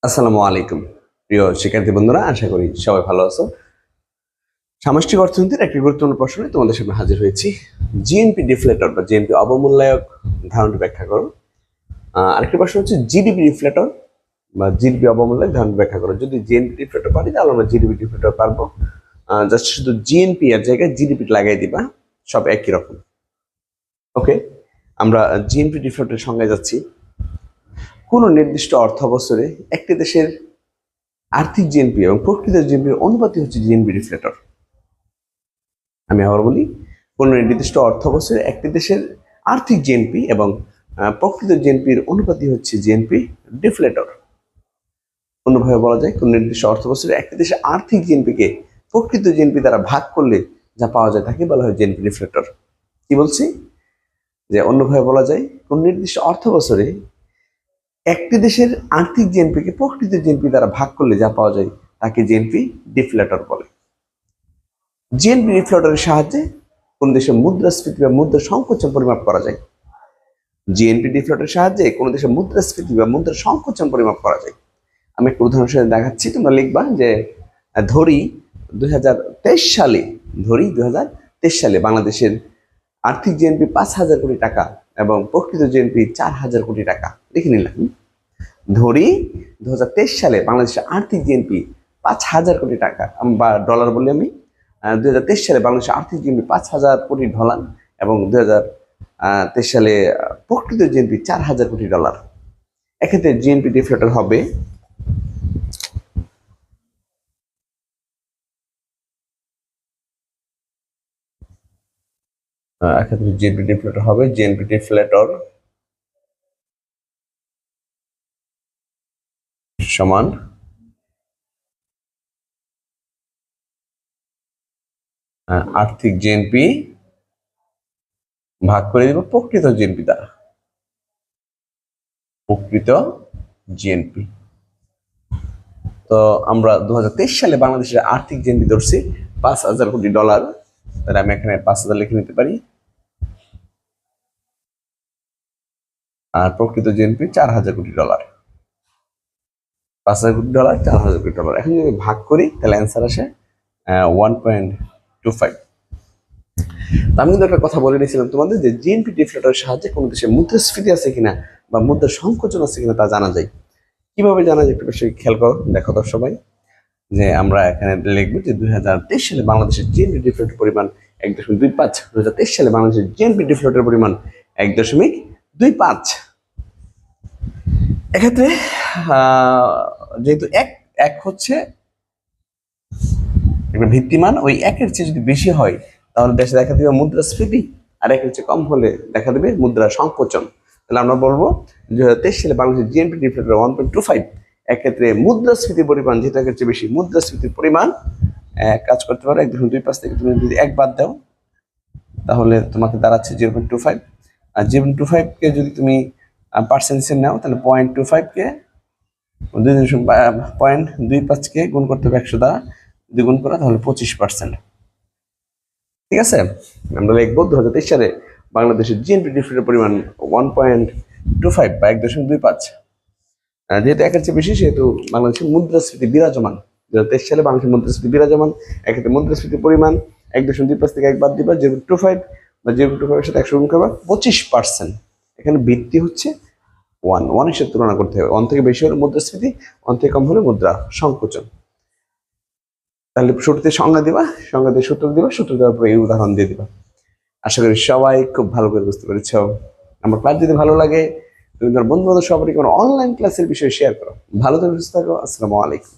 আসসালামু আলাইকুম প্রিয় শিক্ষার্থী বন্ধুরা, আশা করি সবাই ভালো আছো। সামষ্টিক অর্থনীতির একটি গুরুত্বপূর্ণ প্রশ্নে তোমাদের সামনে হাজির হয়েছি। জিএনপি ডিফ্লেটর বা জিএনপি অবমূল্যায়ক ধারণাটি ব্যাখ্যা করো। আরেকটি প্রশ্ন হচ্ছে জিডিপি ডিফ্লেটর বা জিডিপি অবমূল্যায়ক ধারণাটি ব্যাখ্যা করো। যদি জিএনপি ডিফ্লেটর পারি তাহলে আমরা জিডিপি ডিফ্লেটর পারবো। জাস্ট শুধু জিএনপি এর জায়গায় জিডিপি লাগাই দিবা, সব একই রকম। ওকে, আমরা জিএনপি ডিফ্লেটরের সংজ্ঞায় যাচ্ছি। কোন নির্দিষ্ট অর্থ বছরে একটি দেশের আর্থিক জিএনপি এবং প্রকৃত জিএনপির অনুপাতই হচ্ছে জিএনপি ডিফ্লেটর। আমি আবার বলি, কোন নির্দিষ্ট অর্থ বছরে একটি দেশের আর্থিক জিএনপি এবং প্রকৃত জিএনপির অনুপাতই হচ্ছে জিএনপি ডিফ্লেটর। অন্যভাবে বলা যায়, কোন নির্দিষ্ট অর্থ বছরে একটি দেশের আর্থিক জিএনপিকে প্রকৃত জিএনপি দ্বারা ভাগ করলে যা পাওয়া যায় তাকে বলা হয় জিএনপি ডিফ্লেটর। কি বলছি? যে অন্যভাবে বলা যায়, কোন নির্দিষ্ট অর্থ বছরে একটি দেশের আর্থিক জিএনপিকে প্রকৃত জিএনপি দ্বারা ভাগ করলে যা পাওয়া যায় তাকে জিএনপি ডিফ্লেটর বলে। জিএনপি ডিফ্লেটরের সাহায্যে কোন দেশের মুদ্রাস্ফীতি বা মুদ্রা সংকোচন পরিমাপ করা যায়। জিএনপি ডিফ্লেটরের সাহায্যে কোন দেশের মুদ্রাস্ফীতি বা মুদ্রা সংকোচন পরিমাপ করা যায়। আমি একটা উদাহরণ সাথে দেখাচ্ছি, তোমরা লিখবা যে ধরি 2023 সালে বাংলাদেশের আর্থিক জিএনপি 5,000 কোটি টাকা এবং প্রকৃত জিএনপি 4,000 কোটি টাকা। লিখে নিলাম। ধরি 2023 সালে বাংলাদেশের আর্থিক জিএনপি 5,000 কোটি টাকা বা ডলার বলি আমি। 2023 সালে বাংলাদেশের আর্থিক জিএনপি 5,000 কোটি ডলার এবং 2023 সালে প্রকৃত জিএনপি 4,000 কোটি ডলার। এক্ষেত্রে জিএনপি ডিফ্লেটর হবে জিএনপি ডিফ্লেটর সমান আর্থিক জিএনপি ভাগ করে দিব প্রকৃত জিএনপি দ্বারা। প্রকৃত জিএনপি, তো আমরা 2023 সালে বাংলাদেশের আর্থিক জিএনপি ধরছি 5,000 কোটি ডলার, তাহলে আমি এখানে 5,000 লিখে নিতে পারি। আর প্রকৃত জিএনপি 4,000 কোটি ডলার। 5,000 কোটি ডলার, 4,000 কোটি ডলার। এখন যদি ভাগ করি তাহলে অ্যান্সার আসে 1.25। আমি কিন্তু একটা কথা বলে নিয়েছিলাম তোমাদের যে জিএনপি ডিফ্লেটরের সাহায্যে কোনো দেশে মুদ্রাস্ফীতি আছে কিনা বা মুদ্রা সংকোচন আছে কিনা তা জানা যায়। কিভাবে জানা যায় একটু বেশি খেয়াল করো, দেখো তো সবাই, যে আমরা এখানে লিখবো যে 2023 সালে বাংলাদেশের জিএনপি ডিফ্লেটের পরিমাণ 1.25। 2023 সালে বাংলাদেশের জিএনপি ডিফ্লেটের পরিমাণ 1.25। এক্ষেত্রে যেহেতু এক হচ্ছে একটা ভিত্তিমান, ওই একের চেয়ে যদি বেশি হয় তাহলে দেশে দেখা দিবে মুদ্রাস্ফীতি, আর একের চেয়ে কম হলে দেখা দেবে মুদ্রা সংকোচন। তাহলে আমরা বলবো 2023 সালে বাংলাদেশের জিএনপি ডিফ্লেটর 1.25। এক্ষেত্রে মুদ্রাস্ফীতির পরিমাণ যেটা একের চেয়ে বেশি, মুদ্রাস্ফীতির পরিমাণ কাজ করতে পারো 1.25 থেকে তুমি যদি 1 বাদ দাও তাহলে তোমাকে দাঁড়াচ্ছে 0.25। আর 0.25 কে যদি তুমি পার্সেন্টেজ নাও তাহলে 0.25 কে 0.25 কে গুণ করতে হবে 100 দ্বারা, দ্বিগুণ করা তাহলে 25%। ঠিক আছে, আমরা লিখবো 2023 সালে বাংলাদেশের জিএনপি ডিফ্লেটের পরিমাণ 1.25 বা 1.25। যেহেতু একের চেয়ে বেশি সেহেতু বাংলাদেশের মুদ্রাস্ফীতি বিরাজমান। 2023 সালে বাংলাদেশের মুদ্রাস্ফীতি বিরাজমান। এক্ষেত্রে মুদ্রাস্ফীতির পরিমাণ 1.25 থেকে 1 বাদ দিবা, 0.25 বা 0.25 এর সাথে 100 গুণ করবা, 25%। এখানে ভিত্তি হচ্ছে 1 এর সাথে তুলনা করতে হবে। 1 থেকে বেশি হলে মুদ্রাস্ফীতি, 1 থেকে কম হলে মুদ্রা সংকোচন। তাহলে শুরুতে সংজ্ঞা দিবা, সংজ্ঞা দিয়ে সূত্র দিবা, সূত্র দেওয়ার পরে এই উদাহরণ দিয়ে দিবা। আশা করি সবাই খুব ভালো করে বুঝতে পেরেছ। আমার ক্লাস যদি ভালো লাগে তুমি তোমার বন্ধু বান্ধব সবাই কোনো অনলাইন ক্লাসের বিষয়ে শেয়ার করো। ভালো থাকো, সুস্থ থাকো। আসসালামু আলাইকুম।